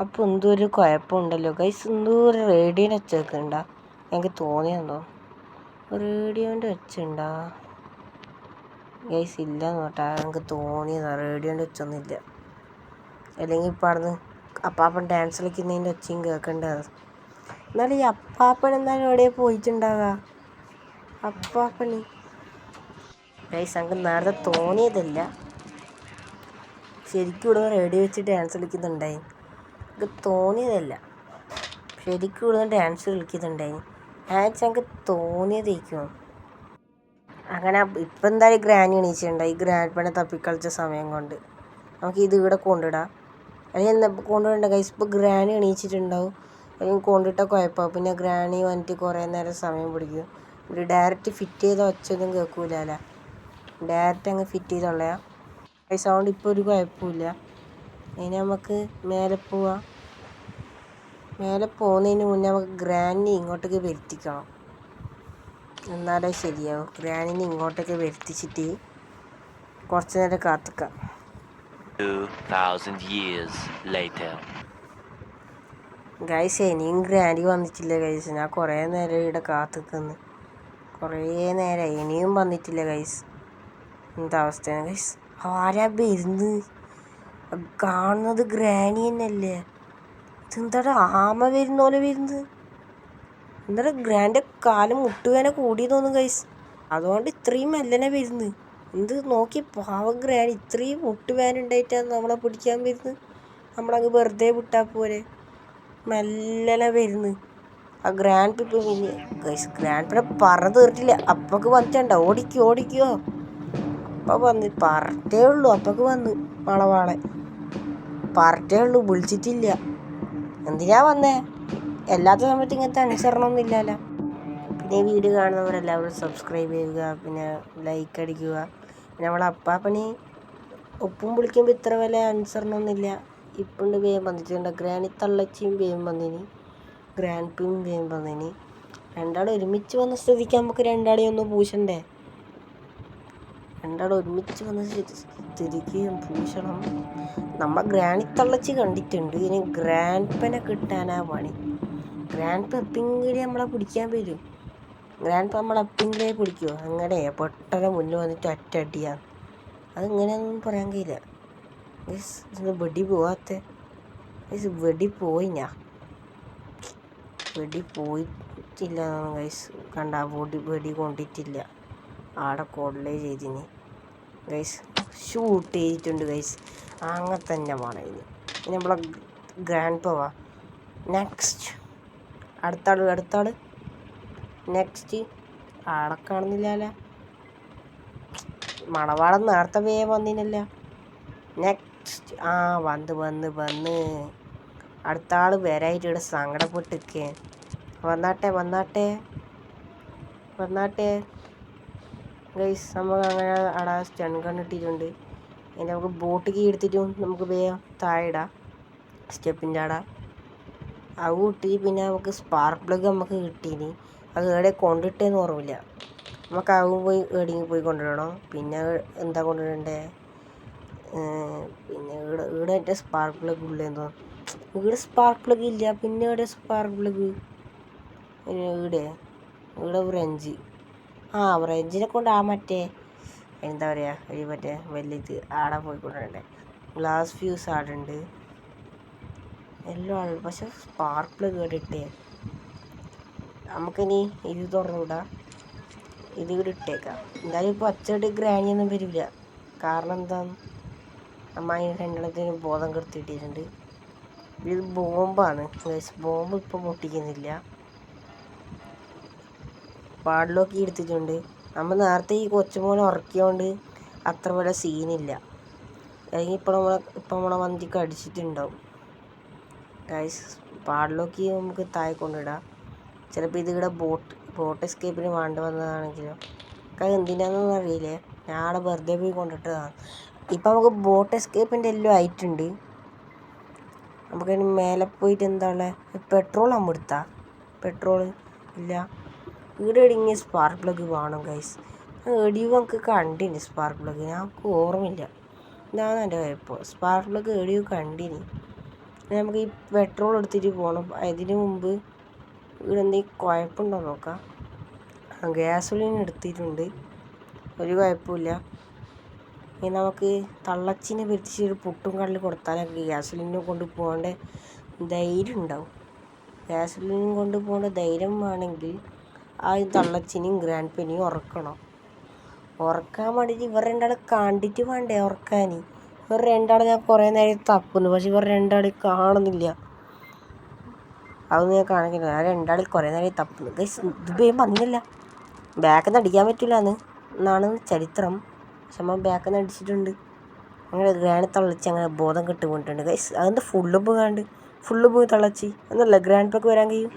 അപ്പോൾ എന്തോ ഒരു കുഴപ്പമുണ്ടല്ലോ ഗൈസ്. എന്തോ ഒരു റേഡിയോൻ്റെ ഒച്ച വെക്കുന്നുണ്ടാ. എനിക്ക് തോന്നിയെന്തോ റേഡിയോൻ്റെ ഒച്ചുണ്ടാ ഗൈസ്. ഇല്ലയെന്ന് കേട്ടാ, എനിക്ക് തോന്നിയതാണ്. റേഡിയോൻ്റെ ഒച്ചൊന്നുമില്ല. അല്ലെങ്കിൽ ഇപ്പം അവിടെ നിന്ന് അപ്പാപ്പൻ ഡാൻസ് കളിക്കുന്നതിൻ്റെ ഒച്ചയും കേൾക്കേണ്ടത്. എന്നാലും ഈ അപ്പാപ്പൻ എന്തായാലും എവിടെയാണ് പോയിട്ടുണ്ടാവുക. അപ്പാപ്പന് ഗൈസ് എനിക്ക് നേരത്തെ തോന്നിയതല്ല. ശരിക്കും ഇവിടെ റേഡിയോ വെച്ച് ഡാൻസ് കളിക്കുന്നുണ്ടായി. എനിക്ക് തോന്നിയതല്ല, ശരിക്കും ഇവിടെ ഡാൻസ് കളിക്കുന്നുണ്ടായി. എനിക്ക് തോന്നിയതേക്കും. അങ്ങനെ ഇപ്പം എന്തായാലും ഗ്രാനി എണീച്ചിട്ടുണ്ടായി. ഗ്രാൻഡ് പണി തപ്പിക്കളിച്ച സമയം കൊണ്ട് നമുക്ക് ഇത് ഇവിടെ കൊണ്ടിടാം. അല്ലെങ്കിൽ എന്താ കൊണ്ടുവിടേണ്ട ഗൈസ്, ഇപ്പോൾ ഗ്രാനി എണീച്ചിട്ടുണ്ടാവും. അല്ലെങ്കിൽ കൊണ്ടിട്ട കുഴപ്പമാവും. പിന്നെ ഗ്രാനി വന്നിട്ട് കുറേ നേരം സമയം പിടിക്കും. ഇത് ഡയറക്റ്റ് ഫിറ്റ് ചെയ്ത ഒച്ചയൊന്നും കേൾക്കൂലല്ല, ഡയറക്റ്റ് അങ്ങ് ഫിറ്റ് ചെയ്തുള്ളയാ ഗൈസ്. അതുകൊണ്ട് ഇപ്പോൾ ഒരു കുഴപ്പമില്ല. ഇനി നമുക്ക് മേലെ പോവാം. മേലെ പോകുന്നതിന് മുന്നേ നമുക്ക് ഗ്രാനി ഇങ്ങോട്ടേക്ക് വരുത്തിക്കണം, എന്നാലേ ശരിയാവും. ഗ്രാനിനെ ഇങ്ങോട്ടേക്ക് വരുത്തിച്ചിട്ട് കുറച്ച് നേരം കാത്തിക്കാം. 2000 years later. ഗൈസ് ഇനിയും ഗ്രാനി വന്നിട്ടില്ല ഗൈസ്. ഞാൻ കുറേ നേരം ഇവിടെ കാത്തിക്കുന്നു, കുറേ നേരമായി, ഇനിയും വന്നിട്ടില്ല ഗൈസ്. എന്താ അവസ്ഥയാണ് ഗൈസ്? ആരാ വരുന്നത്? കാണുന്നത് ഗ്രാനി തന്നെയല്ലേ? ഇതെന്താടാ ആമ വരുന്ന പോലെ വരുന്നത്? എന്താ ഗ്രാൻ്റെ കാലം മുട്ടുവേന കൂടി തോന്നും ഗൈസ്, അതുകൊണ്ട് ഇത്രയും മെല്ലനെ വരുന്നത്. എന്ത് നോക്കി പാവം ഗ്രാനി, ഇത്രയും മുട്ടുവേന ഉണ്ടായിട്ടാണ് നമ്മളെ പിടിക്കാൻ വരുന്നത്. നമ്മളങ്ങ് വെറുതെ വിട്ടാൽ പോരെ, മെല്ലനെ വരുന്നത്. ആ ഗ്രാൻഡ് ഇപ്പം പിന്നെ ഗൈസ് ഗ്രാൻഡ് പിന്നെ പറ തീർത്തില്ല. അപ്പൊക്ക് വന്നിട്ടുണ്ടോ? ഓടിക്കോ. അപ്പം വന്ന് പറഞ്ഞേ ഉള്ളൂ, അപ്പൊക്ക് വന്ന് വളവാളെ പറഞ്ഞേ ഉള്ളൂ, വിളിച്ചിട്ടില്ല. എന്തിനാ വന്നേ? എല്ലാത്ത സമയത്ത് ഇങ്ങനത്തെ അനുസരണമൊന്നും ഇല്ലല്ലോ. പിന്നെ ഈ വീഡിയോ കാണുന്നവരെല്ലാവരും സബ്സ്ക്രൈബ് ചെയ്യുക, പിന്നെ ലൈക്ക് അടിക്കുക. പിന്നെ നമ്മളെ അപ്പാപ്പന് ഒപ്പും വിളിക്കുമ്പോൾ ഇത്ര വലിയ അനുസരണമൊന്നുമില്ല. ഇപ്പുണ്ട് വേഗം വന്നിട്ടുണ്ട്. ഗ്രാനി തള്ളച്ചിയും വേഗം വന്നിനി, ഗ്രാൻഡ് പിയും വേഗം വന്നിനി. രണ്ടാളും ഒരുമിച്ച് വന്ന സ്ഥിതിക്ക് നമുക്ക് രണ്ടാളെയും ഒന്ന് പൂശണ്ടേ? രണ്ടാളും ഒരുമിച്ച് വന്ന സ്ഥിതിക്ക് പൂശണം. നമ്മൾ ഗ്രാനി തള്ളച്ചി കണ്ടിട്ടുണ്ട്, ഇനി ഗ്രാൻഡ് പെനെ കിട്ടാനാ പണി. ഗ്രാൻഡ് പെ എപ്പെങ്കിലും നമ്മളെ പിടിക്കാൻ വരും. ഗ്രാൻഡ് പെ നമ്മളെപ്പെങ്കിലേ പിടിക്കുമോ? അങ്ങനെ പെട്ടെന്ന് മുന്നിൽ വന്നിട്ട് ഒറ്റയടിയാണ്. അതെങ്ങനെയാണെന്നൊന്നും പറയാൻ കഴിയില്ല ഗൈസ്. ഇതിന് വെടി പോവാത്ത ഗൈസ്, വെടി പോയിട്ടില്ല ഗൈസ്. കണ്ട വെടി കൊണ്ടിട്ടില്ല, ആടെ കൊള്ളേ ചെയ്തിന് ഗൈസ്. ഷൂട്ട് ചെയ്തിട്ടുണ്ട് ഗൈസ്. അങ്ങനെ തന്നെ വേണം ഇനി. ഇനി നമ്മളെ ഗ്രാൻഡ് പോവാ. നെക്സ്റ്റ് അടുത്താള് നെക്സ്റ്റ് ആളെ കാണുന്നില്ലല്ലോ. മണവാളം നേരത്തെ വേഗം വന്നിനല്ല. നെക്സ്റ്റ് വന്ന് അടുത്ത ആൾ വരായിട്ട് ഇവിടെ സങ്കടപ്പെട്ടിരിക്കേ. വന്നാട്ടെ ഗൈസ്. നമുക്ക് അങ്ങനെ അവിടെ സ്റ്റൺ കണ്ടിട്ടിട്ടുണ്ട്. ഇനി നമുക്ക് ബോട്ട് കീ എടുത്തിട്ടും നമുക്ക് വേഗം താഴെ ഇടാം, സ്റ്റെപ്പിൻ്റെ അവിടെ അത് കിട്ടി. പിന്നെ നമുക്ക് സ്പാർക്ക് പ്ലഗ് നമുക്ക് കിട്ടീനി, അത് എവിടെ കൊണ്ടിട്ടേന്ന് ഓർമ്മയില്ല. നമുക്ക് ആവും പോയി എവിടെയെങ്കിലും പോയി കൊണ്ടുവരണം. പിന്നെ എന്താ കൊണ്ടുവരണ്ടേ? പിന്നെ ഇവിടെ മറ്റേ സ്പാർക്ക് പ്ലഗ് ഉള്ളതെന്തോ, ഇവിടെ സ്പാർക്ക് പ്ലഗ് ഇല്ല. പിന്നെ ഇവിടെ സ്പാർക്ക് പ്ലഗ് ഇവിടെ ഫ്രഞ്ച് ഫ്രഞ്ചിനെ കൊണ്ട് മറ്റേ എന്താ പറയുക, മറ്റേ വലിയത് ആടെ പോയി കൊണ്ടുവരണ്ടേ. ഗ്ലാസ് ഫ്യൂസ് ആടുണ്ട്, എല്ലാം ആളുണ്ട്. പക്ഷെ സ്പാർക്ക് പ്ലഗ് കേട്ടിട്ടേ നമുക്കിനി ഇത് തുറന്നുവിടാം, ഇത് ഇവിടെ ഇട്ടേക്കാം. എന്തായാലും ഇപ്പോൾ ഒച്ചയുടെ ഗ്രാനിയൊന്നും വരില്ല. കാരണം എന്താന്ന് അമ്മ അതിന് രണ്ടെണ്ണത്തിന് ബോധം കെടുത്തിട്ടിട്ടുണ്ട്. ഇത് ബോംബാണ് ഗൈസ്, ബോംബ് ഇപ്പോൾ പൊട്ടിക്കുന്നില്ല. പാഡിലോക്കി എടുത്തിട്ടുണ്ട്. നമ്മൾ നേരത്തെ ഈ കൊച്ചുമോനെ ഉറക്കിയോണ്ട് അത്ര വലിയ സീനില്ല. അല്ലെങ്കിൽ ഇപ്പോൾ നമ്മളെ വന്തിക്ക് അടിച്ചിട്ടുണ്ടാവും ഗൈസ്. പാഡിലോക്കി നമുക്ക് താഴെ കൊണ്ടിടാം. ചിലപ്പോൾ ഇതിവിടെ ബോട്ട് എസ്കേപ്പിന് വേണ്ടി വന്നതാണെങ്കിലോ. അത് എന്തിനാണെന്നൊന്നും അറിയില്ലേ, ഞാൻ വെറുതെ പോയി കൊണ്ടിട്ടതാണ്. ഇപ്പം നമുക്ക് ബോട്ട് എസ്കേപ്പിൻ്റെ എല്ലാം ആയിട്ടുണ്ട്. നമുക്കതിന് മേലെ പോയിട്ട് എന്താ ഉള്ളത്? പെട്രോൾ നമ്മൾ എടുത്താൽ പെട്രോൾ ഇല്ല. ഇവിടെ ഇടങ്ങിയ സ്പാർക്ക് പ്ലഗ് വേണം ഗൈസ്. എടിയും നമുക്ക് കണ്ടിന് സ്പാർക്ക് പ്ലഗ്, ഞങ്ങൾക്ക് ഓർമ്മയില്ല. ഇതാണ് എൻ്റെ കുഴപ്പം. സ്പാർക്ക് പ്ലഗ് എടിയും കണ്ടിന്. നമുക്ക് ഈ പെട്രോൾ എടുത്തിട്ട് പോകണം. അതിന് മുമ്പ് ഇവിടെ എന്തെങ്കിലും കുഴപ്പമുണ്ടോ നോക്കാം. ഗ്യാസോലിൻ എടുത്തിട്ടുണ്ട്, ഒരു കുഴപ്പമില്ല. ഇനി നമുക്ക് തള്ളച്ചിനെ പിരിച്ച് ഒരു പുട്ടും കടലിൽ കൊടുത്താലൊക്കെ ഗ്യാസോലിനെ കൊണ്ട് പോകേണ്ട ധൈര്യം ഉണ്ടാവും. ഗ്യാസോലിനും കൊണ്ട് പോകേണ്ട ധൈര്യം വേണമെങ്കിൽ ആദ്യം തള്ളച്ചിനെയും ഗ്രാൻഡ് പെനെയും ഉറക്കാൻ വേണ്ടിയിട്ട് ഇവർ രണ്ടാളെ കണ്ടിട്ട് വേണ്ടേ ഉറക്കാൻ. ഇവർ രണ്ടാളെ ഞാൻ കുറേ നേരം തപ്പുന്നു, പക്ഷെ ഇവർ രണ്ടാളെ കാണുന്നില്ല. അതൊന്നും ഞാൻ കാണിക്കില്ല. ഞാൻ രണ്ടാളിൽ കുറേ നേരം തപ്പുന്നു ഗൈസ്. ഇത് വേഗം വന്നില്ല. ബാക്കിൽ നിന്ന് അടിക്കാൻ പറ്റില്ല എന്നാണ് ചരിത്രം. പക്ഷെ നമ്മൾ ബാക്കിൽ നിന്ന് അടിച്ചിട്ടുണ്ട്. അങ്ങനെ ഗ്രാനി തളച്ച് അങ്ങനെ ബോധം കെട്ട് വീണിട്ടുണ്ട് ഗൈസ്. അതെന്താ ഫുള്ള് പോയി തളച്ച് എന്നല്ല ഗ്രാൻഡ് പാക്ക് വരാൻ കഴിയും.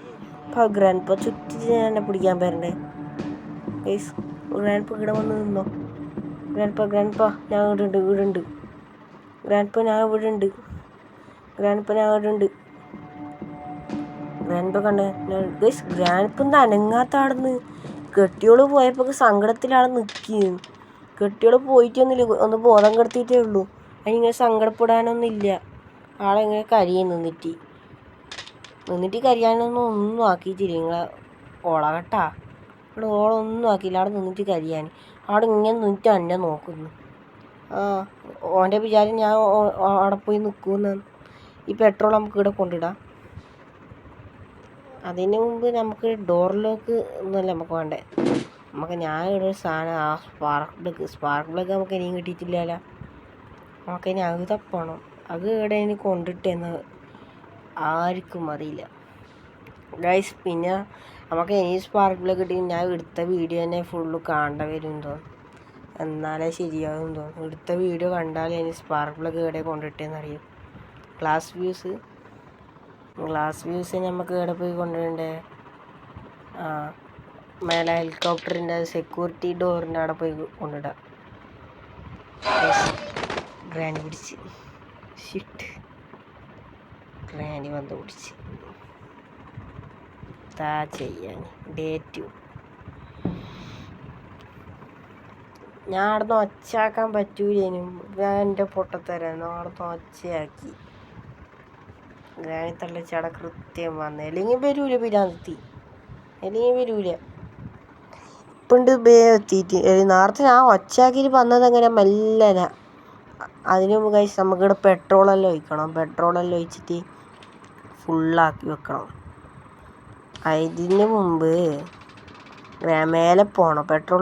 അപ്പോൾ ഗ്രാൻഡ് പാ ചുറ്റിച്ച് ഞാൻ എന്നെ പിടിക്കാൻ വരണ്ടേ ഗൈസ്. ഗ്രാൻഡ് പാ ഇവിടെ വന്ന് നിന്നോ. ഗ്രാൻഡ് പാ ഞാൻ ഇവിടുണ്ട് ഗ്രാൻഡ് പാ ഞാൻ ഇവിടുണ്ട് ഗ്രാൻഡ് പാ കണ്ടേ ഗൈസ്. ഗ്രാൻഡ് പാ എന്താ അനങ്ങാത്ത ആടുന്ന്. കെട്ടിയോള് പോയപ്പോൾ സങ്കടത്തിലാണ് നിൽക്കുന്നത്. കെട്ടിയോള് പോയിട്ടൊന്നുമില്ല, ഒന്ന് ബോധം കെടുത്തിയിട്ടേ ഉള്ളൂ. അതിനിങ്ങനെ സങ്കടപ്പെടാനൊന്നുമില്ല. ആളെങ്ങനെ കരിയും നിന്നിട്ട് കരിയാനൊന്നും ആക്കിയിട്ടില്ല. നിങ്ങളെ ഓളകട്ടാ ഇവിടെ ഓളൊന്നും ആക്കിയില്ല. അവിടെ നിന്നിട്ട് കരിയാൻ അവിടെ ഇങ്ങനെ നിന്നിട്ട് എന്നെ നോക്കുന്നു. ഓൻ്റെ വിചാരം ഞാൻ അവിടെ പോയി നിൽക്കുമെന്ന്. ഈ പെട്രോൾ നമുക്ക് ഇവിടെ കൊണ്ടിടാം. അതിന് മുമ്പ് നമുക്ക് ഡോർ ലോക്ക് ഒന്നുമല്ല നമുക്ക് വേണ്ടേ. ഞാൻ ഇവിടെ ഒരു സാധനം സ്പാർക്ക് പ്ലഗ് നമുക്ക് ഇനിയും കിട്ടിയിട്ടില്ലല്ലോ. നമുക്കിനി അത് തപ്പണം. അത് ഇവിടെ ഇനി കൊണ്ടിട്ടെന്ന് ആർക്കും അറിയില്ല ഗൈസ്. പിന്നെ നമുക്ക് ഇനി സ്പാർക്ക് പ്ലഗ് കിട്ടി ഞാൻ എടുത്ത വീഡിയോ തന്നെ ഫുള്ള് കാണേണ്ട വരും തോന്നും. എന്നാലേ ശരിയാകും തോന്നും. എടുത്ത വീഡിയോ കണ്ടാലേ ഇനി സ്പാർക്ക് പ്ലഗ് എവിടെ കൊണ്ടിട്ടേന്നറിയും. ഗ്ലാസ് വ്യൂസ് നമുക്ക് എവിടെ പോയി കൊണ്ടുവരണ്ടേ? മേലെ ഹെലികോപ്റ്ററിൻ്റെ സെക്യൂരിറ്റി ഡോറിൻ്റെ അവിടെ പോയി കൊണ്ടിടാം. ഗ്രാനി പിടിച്ച് ഗ്രാനി വന്ന് പിടിച്ച് ചെയ്യാൻ ഡേ 2. ഞാൻ അവിടുന്ന് ഒച്ചയാക്കാൻ പറ്റൂലേനും. ഞാൻ എൻ്റെ പൊട്ടത്തരായിരുന്നു. അവിടുന്ന് ഒച്ചയാക്കി ഗ്രാനി തള്ളിച്ചവിടെ കൃത്യം വന്ന്. അല്ലെങ്കിൽ വരൂല പിരാന്തി. ഇപ്പണ്ട് എത്തിയിട്ട് നേരത്തെ ഞാൻ ഒച്ചയാക്കിയിട്ട് വന്നത് എങ്ങനെ മെല്ലന. അതിന് മുമ്പ് കഴിച്ച് നമുക്കിവിടെ പെട്രോളെല്ലാം ഒഴിച്ചിട്ട് ഫുള്ളാക്കി വെക്കണം. അതിന് മുമ്പ് മേലെ പോകണം. പെട്രോൾ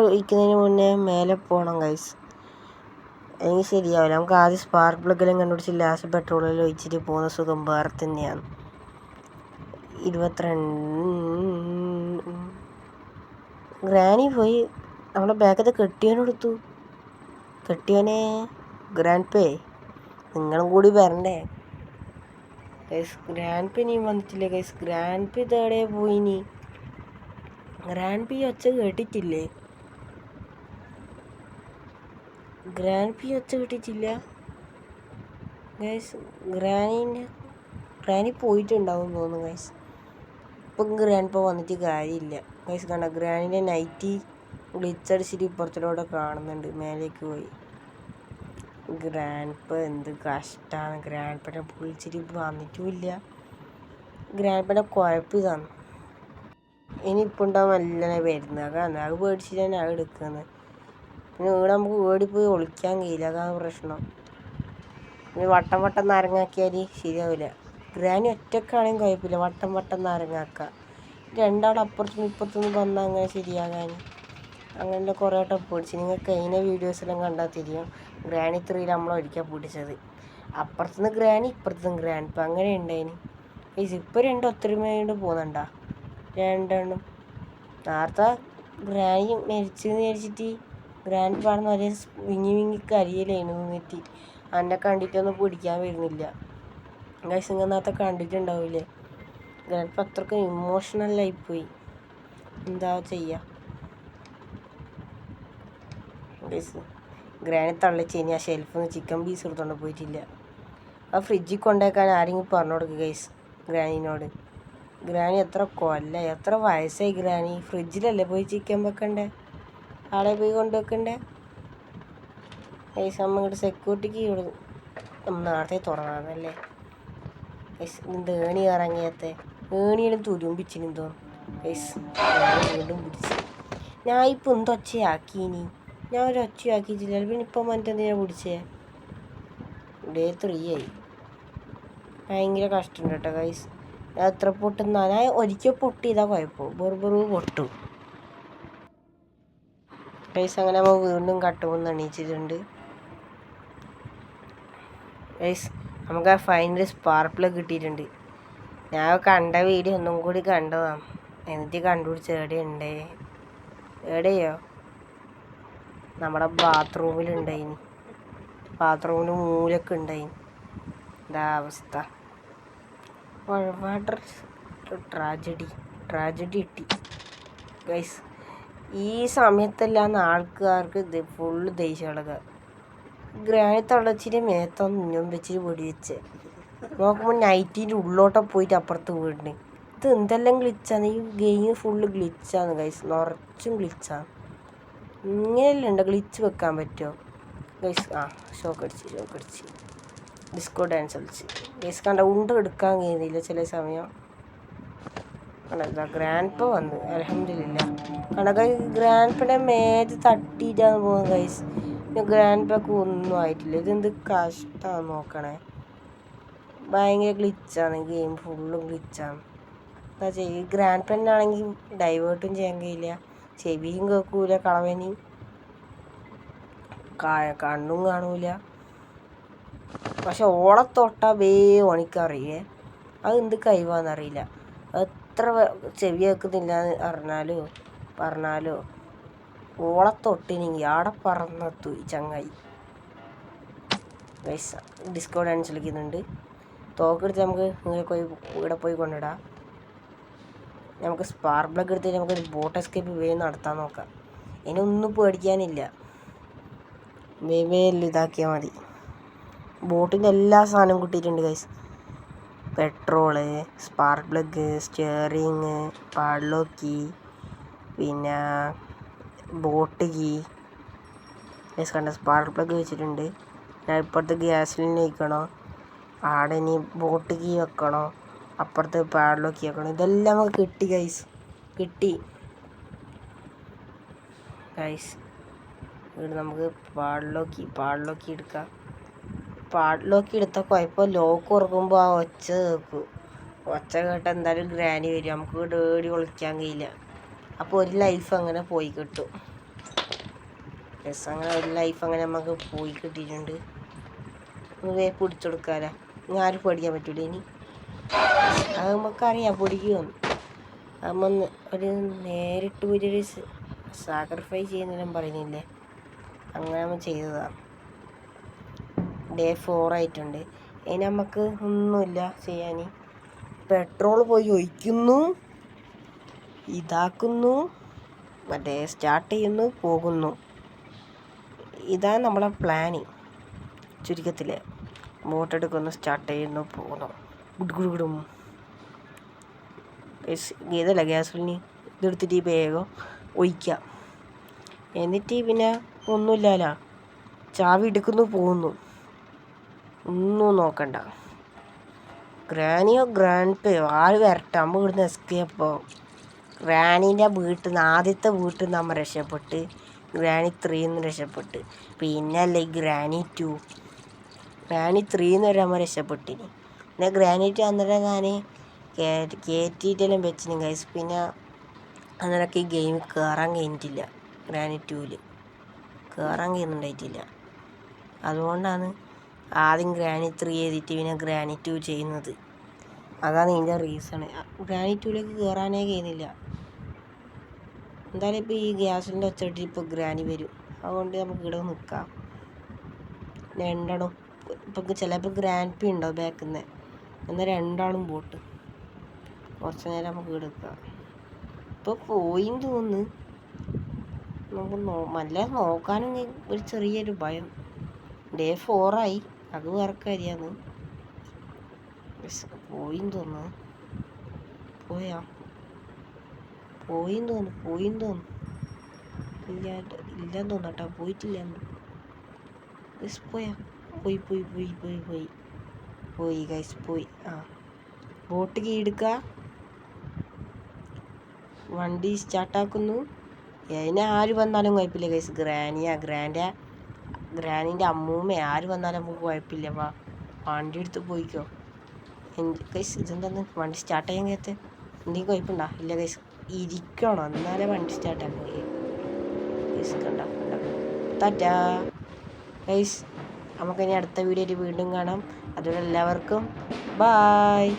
ഒഴിക്കുന്നതിന് മുന്നേ മേലെ പോകണം ഗൈസ്. എനിക്ക് ശരിയാവില്ല. നമുക്ക് ആദ്യം സ്പാർക്ക് പ്ലഗെല്ലാം കണ്ടുപിടിച്ച് ലാസ്റ്റ് പെട്രോളെല്ലാം ഒഴിച്ചിട്ട് പോകുന്ന സുഖം വേറെ തന്നെയാണ്. 22 ഗ്രാനി പോയി. നമ്മളെ ബാക്കത്തെ കെട്ടിയോനെടുത്തു. കെട്ടിയോനെ ഗ്രാൻഡ് പേ നിങ്ങളും കൂടി വരണ്ടേ ഗൈസ്. ഗ്രാൻഡ് പേ ഇനിയും വന്നിട്ടില്ലേ ഗൈസ്. ഗ്രാൻഡ് പേ ഇതെവിടെ പോയിനി? ഗ്രാൻഡ് പേ ഒച്ച കേട്ടിട്ടില്ലേ? ഗൈസ്. ഗ്രാനി പോയിട്ടുണ്ടാവും തോന്നുന്നു ഗൈസ്. ഇപ്പം ഗ്രാൻഡ് പേ വന്നിട്ട് കാര്യമില്ല ഗൈസ്. കണ്ട ഗ്രാനിൻ്റെ നൈറ്റി ഗ്ലിച്ചടിച്ചിട്ട് ഇപ്പുറത്തിലൂടെ കാണുന്നുണ്ട്. മേലേക്ക് പോയി. ഗ്രാൻഡ് പേ എന്ത് കഷ്ടമാണ്. ഗ്രാൻഡ് പേനെ വിളിച്ചിട്ട് വന്നിട്ടുമില്ല. ഗ്രാൻഡ് പേനെ കുഴപ്പം ഇതാണ്. ഇനിയിപ്പോൾ ഉണ്ടാവും നല്ല വരുന്നത്. അതാണ് അത് പേടിച്ചിട്ട് തന്നെ അത് എടുക്കുന്നത്. പിന്നെ ഇവിടെ നമുക്ക് ഓടിപ്പോയി ഒളിക്കാൻ കഴിയില്ല. അതാണ് പ്രശ്നം. പിന്നെ വട്ടം നാരങ്ങാക്കിയാൽ ശരിയാവില്ല. ഗ്രാനി ഒറ്റക്കാണെങ്കിൽ കുഴപ്പമില്ല. വട്ടം നാരങ്ങാക്കുക. രണ്ടാൾ അപ്പുറത്തുനിന്ന് ഇപ്പുറത്തുനിന്ന് വന്നാൽ അങ്ങനെ ശരിയാകാൻ അങ്ങനെ കുറേ വട്ടം പിടിച്ച്. നിങ്ങൾക്ക് അതിനെ വീഡിയോസെല്ലാം കണ്ടാൽ തിരിയും. ഗ്രാനി 3 നമ്മളൊരിക്കൽ പിടിച്ചത്. അപ്പുറത്തുനിന്ന് ഗ്രാനി ഇപ്പുറത്തുനിന്ന് ഗ്രാൻഡ് പേ അങ്ങനെ ഉണ്ടായിന്. ഇപ്പോൾ രണ്ടും ഒത്തൊരുമയോട് പോകുന്നുണ്ടാ രണ്ടെണ്ണം. നേരത്തെ ഗ്രാനി മരിച്ചിട്ട് ഗ്രാൻഡ് പാടുന്ന ഒരേ വിങ്ങി കരിയലായിരുന്നു നിന്നിട്ട്. എന്നെ കണ്ടിട്ടൊന്നും പിടിക്കാൻ വരുന്നില്ല ഗൈസ്. നിങ്ങൾ നേരത്തെ കണ്ടിട്ടുണ്ടാവില്ലേ? ഗ്രാൻഡ് പേ അത്രക്കും ഇമോഷണലായിപ്പോയി. എന്താ ചെയ്യുക ഗൈസ്. ഗ്രാനി തള്ളിച്ച് കഴിഞ്ഞാൽ ഷെൽഫിൽ നിന്ന് ചിക്കൻ പീസ് എടുത്തോണ്ട് പോയിട്ടില്ല. ആ ഫ്രിഡ്ജിൽ കൊണ്ടുവയ്ക്കാൻ ആരെങ്കിലും പറഞ്ഞു കൊടുക്കുക ഗൈസ് ഗ്രാനിനോട്. ഗ്രാനി എത്ര വയസ്സായി ഗ്രാനി. ഫ്രിഡ്ജിലല്ലേ പോയി ചിക്കൻ വെക്കണ്ടേ? ആടെ പോയി കൊണ്ടുവെക്കണ്ടേ ഗൈസ്? നമ്മളുടെ സെക്യൂരിറ്റിക്ക് നമ്മൾ നേരത്തെ തുറന്നാന്നല്ലേ ഗൈസ്. ഇതിൻ്റെ ഏണി ഇറങ്ങിയത്തെ ഏണിയാണ് തുരുമ്പിച്ചിനും തോന്നും ഗൈസ്. വീണ്ടും പിടിച്ച്. ഞാൻ ഇപ്പോൾ എന്തൊച്ചയാക്കീനി? ഞാൻ ഒരു ഒച്ചയാക്കിയിട്ടില്ല. പിന്നെ ഇപ്പം മറ്റെന്തിനാണ് പിടിച്ചേ? ഡേ 3 ആയി. ഭയങ്കര കഷ്ടമുണ്ട് കേട്ടോ ഗൈസ്. ഞാൻ എത്ര പൊട്ടുന്ന ഞാൻ ഒരിക്കൽ പൊട്ടിയതാ കുഴപ്പം. ബെറു പൊട്ടു ഗൈസ്. അങ്ങനെ നമ്മൾ വീണ്ടും കട്ടുമെന്ന് എണീച്ചിട്ടുണ്ട് ഗൈസ്. നമുക്ക് ആ ഫൈനൽ സ്പാർക്ക് പ്ലഗ് കിട്ടിയിട്ടുണ്ട്. ഞാൻ കണ്ട വീഡിയോ ഒന്നും കൂടി കണ്ടതാണ്. എന്നിട്ട് കണ്ടുപിടിച്ച് എവിടെയുണ്ടോ നമ്മുടെ ബാത്റൂമിലുണ്ടായിന്, ബാത്റൂമിന് മൂലൊക്കെ ഉണ്ടായിന്. ഇതാ അവസ്ഥ. വാട്ടർ ട്രാജഡി കിട്ടി ഗൈസ്. ഈ സമയത്തെല്ലാം ആൾക്കാർക്ക് ഇത് ഫുള്ള് ദേഷ്യം ഇളകുക. ഗ്രാനി തള്ളച്ചിൻ്റെ മേത്തൊന്ന് ഇഞ്ഞും വെച്ചിട്ട് പൊടി വെച്ച് നോക്കുമ്പോൾ നൈറ്റിൻ്റെ ഉള്ളോട്ട പോയിട്ട് അപ്പുറത്ത് വീടിന്. ഇത് എന്തെല്ലാം ഗ്ലിച്ചാണ്, ഈ ഗെയിം ഫുള്ള് ഗ്ലിച്ചാണ് ഗൈസ്, നിറച്ചും ഗ്ലിച്ചാണ്. ഇങ്ങനെയല്ല ഉണ്ട് ഗ്ലിച്ച് വെക്കാൻ പറ്റുമോ ഗൈസ്? ഷോക്ക് അടിച്ച് ഡിസ്കോ ഡാൻസ് കളിച്ച് ഗൈസ്. കണ്ട ഉണ്ട എടുക്കാൻ കഴിയുന്നില്ല ചില സമയം. കണ്ടാ ഗ്രാൻഡ് പ വന്ന് അൽഹംദുലില്ലാ. കണ്ട ഗ്രാൻഡ് മേത്ത് തട്ടിയിട്ടാണ് പോകുന്നത് ഗൈസ്. ഗ്രാൻഡ് പാക്ക് ഒന്നും ആയിട്ടില്ല. ഇതെന്ത് കഷ്ടമാണ് നോക്കണേ. ഭയങ്കര ഗ്ലിച്ചാണ് ഗെയിം, ഫുള്ളും ഗ്ലിച്ചാണ്. എന്താ ചെയ്യുക, ഈ ഗ്രാൻഡ് പെന്നാണെങ്കിൽ ഡൈവേർട്ടും ചെയ്യാൻ കഴിയില്ല, ചെവിയും കേൾക്കൂല കളവന്, കണ്ണും കാണൂല. പക്ഷെ ഓളെ തൊട്ടാ ഓണിക്കറിയേ, അത് എന്ത് കഴിവാന്നറിയില്ല. എത്ര ചെവി കേൾക്കുന്നില്ല എന്ന് പറഞ്ഞാലോ ഓളെ തൊട്ടിനെങ്കിൽ ആടെ പറന്നെത്തു ഈ ചങ്ങായി. ഗൈസ് ഡിസ്കോ ഡാൻസ് കളിക്കുന്നുണ്ട്. തോക്കെടുത്ത് നമുക്ക് ഇവിടെ പോയി കൊണ്ടിടാം. നമുക്ക് സ്പാർക്ക് പ്ലഗ് എടുത്തിട്ട് നമുക്കൊരു ബോട്ട് എസ്കേപ്പ് വേഗം നടത്താൻ നോക്കാം. ഇതിനൊന്നും പേടിക്കാനില്ല, വേഗം ഇതാക്കിയാൽ മതി. ബോട്ടിൻ്റെ എല്ലാ സാധനവും കിട്ടിയിട്ടുണ്ട് guys. Petrol, spark plug, steering, padlock, പിന്നെ ബോട്ട് കീ. ഗൈസ് കണ്ട സ്പാർക്ക് പ്ലഗ് വെച്ചിട്ടുണ്ട്. ഞാൻ ഇപ്പുറത്ത് ഗ്യാസിലിന് വയ്ക്കണോ, ആടെ ഇനി ബോട്ട് കീ വെക്കണോ, അപ്പുറത്ത് പാഡ്ലോക്ക് കീ വെക്കണം. ഇതെല്ലാം നമുക്ക് കിട്ടി കിട്ടി ഗൈസ്. ഇവിടെ നമുക്ക് പാഡ്ലോക്ക് എടുക്കാം. പാഡ്ലോക്ക് എടുത്താൽ കുഴപ്പം, ലോക്ക് തുറക്കുമ്പോൾ ആ ഒച്ച കേൾക്കും. ഒച്ച കേട്ടാൽ എന്തായാലും ഗ്രാനി വരും, നമുക്ക് ഡേടി ഒളിക്കാൻ കഴിയില്ല. അപ്പോൾ ഒരു ലൈഫ് അങ്ങനെ പോയി കിട്ടും. അങ്ങനെ ഒരു ലൈഫ് അങ്ങനെ നമുക്ക് പോയി കിട്ടിയിട്ടുണ്ട്. പിടിച്ചെടുക്കാല, ഇനി ആരും പേടിക്കാൻ പറ്റൂല. ഇനി അത് നമുക്കറിയാം പിടിക്കുമെന്ന്. നമ്മൾ ഒരു നേരിട്ട് പോയിട്ടൊരു സാക്രിഫൈസ് ചെയ്യുന്നതിനും പറയുന്നില്ലേ, അങ്ങനെ നമ്മൾ ചെയ്തതാണ്. ഡേ 4 ആയിട്ടുണ്ട്. ഇനി നമുക്ക് ഒന്നുമില്ല ചെയ്യാൻ. പെട്രോൾ പോയി ഒഴിക്കുന്നു, ഇതാക്കുന്നു, മറ്റേ സ്റ്റാർട്ട് ചെയ്യുന്നു, പോകുന്നു. ഇതാണ് നമ്മളെ പ്ലാനിങ്. ചുരുക്കത്തിൽ ബോട്ടെടുക്കുന്നു, സ്റ്റാർട്ട് ചെയ്യുന്നു, പോകുന്നു. ഗുഡും ഇതല്ല ഗ്യാസിലിന് ഇതെടുത്തിട്ട് വേഗം ഒഴിക്കുക. എന്നിട്ട് പിന്നെ ഒന്നുമില്ലല്ലോ, ചാവി എടുക്കുന്നു, പോകുന്നു, ഒന്നും നോക്കണ്ട. ഗ്രാനിയോ ഗ്രാൻഡ് പേയോ ആര് വരട്ടെ, നമ്മൾ ഇവിടുന്ന് എസ്കേപ്പോ. ഗ്രാനീൻ്റെ ആദ്യത്തെ വീട്ടിൽ നിന്ന് നമ്മൾ രക്ഷപ്പെട്ട്, ഗ്രാനി 3 രക്ഷപ്പെട്ട്. പിന്നെ അല്ലേ ഗ്രാനി 3 വരെ നമ്മൾ രക്ഷപ്പെട്ടിനി. പിന്നെ ഗ്രാനി 2 അന്നേരം ഞാൻ കയറ്റിയിട്ടെല്ലാം വെച്ചിന് ഗൈസ്. പിന്നെ അന്നേരമൊക്കെ ഈ ഗെയിം കയറാൻ കഴിഞ്ഞിട്ടില്ല, ഗ്രാനി 2 കയറാൻ കഴിയുന്നുണ്ടായിട്ടില്ല. അതുകൊണ്ടാണ് ആദ്യം ഗ്രാനി 3 എഴുതിയിട്ട് പിന്നെ ഗ്രാനി 2 ചെയ്യുന്നത്. അതാണ് ഇതിൻ്റെ റീസണ്. ഗ്രാനി 2 കയറാനേ കഴിയുന്നില്ല. എന്തായാലും ഇപ്പോൾ ഈ ഗ്യാസിൻ്റെ ഒച്ചയിട്ട് ഇപ്പോൾ ഗ്രാനി വരും. അതുകൊണ്ട് നമുക്ക് ഇവിടെ നിൽക്കാം. രണ്ടെണ്ണം ഇപ്പം ചിലപ്പോൾ ഗ്രാൻഡ് പി ഉണ്ടോ ബാക്കിൽ നിന്ന്, എന്നാൽ രണ്ടാളും പോട്ട് കുറച്ച് നേരം നമുക്ക് ഇവിടെ നിൽക്കാം. ഇപ്പോൾ പോയിന്ന് തോന്നുന്നു. നമുക്ക് നല്ല നോക്കാനും ഒരു ചെറിയൊരു ഭയം. ഡേ 4 ആയി, അത് വേറെ കാര്യമാണ്. പോയിന്ന് തോന്നുന്നു, പോയിന്ന് തോന്നുന്നു. ഇല്ലാന്ന് തോന്നട്ടോ, പോയിട്ടില്ലാന്ന്. പോയി ഗൈസ് പോയി. ബോട്ട് കീ എടുക്കുക, വണ്ടി സ്റ്റാർട്ടാക്കുന്നു. അതിന് ആര് വന്നാലും കുഴപ്പമില്ല ഗൈസ്. ഗ്രാനീൻ്റെ അമ്മൂമ്മ ആര് വന്നാലും നമുക്ക് കുഴപ്പമില്ല. വണ്ടി എടുത്ത് പോയിക്കോ ഗൈസ്. ഇതെന്താന്ന് വണ്ടി സ്റ്റാർട്ട് ചെയ്യാൻ കഴിയാത്ത എന്തെങ്കിലും കുഴപ്പമുണ്ടോ? ഇല്ല ഗൈസ്, ഇരിക്കണോ എന്നാലേ വണ്ടി സ്റ്റാർട്ടാക്കാൻ കഴിയും ഗൈസ്. കണ്ട ടാറ്റാ ഗൈസ്. നമുക്കിനി അടുത്ത വീഡിയോയിൽ വീണ്ടും കാണാം. അതുവരെ എല്ലാവർക്കും ബായ്.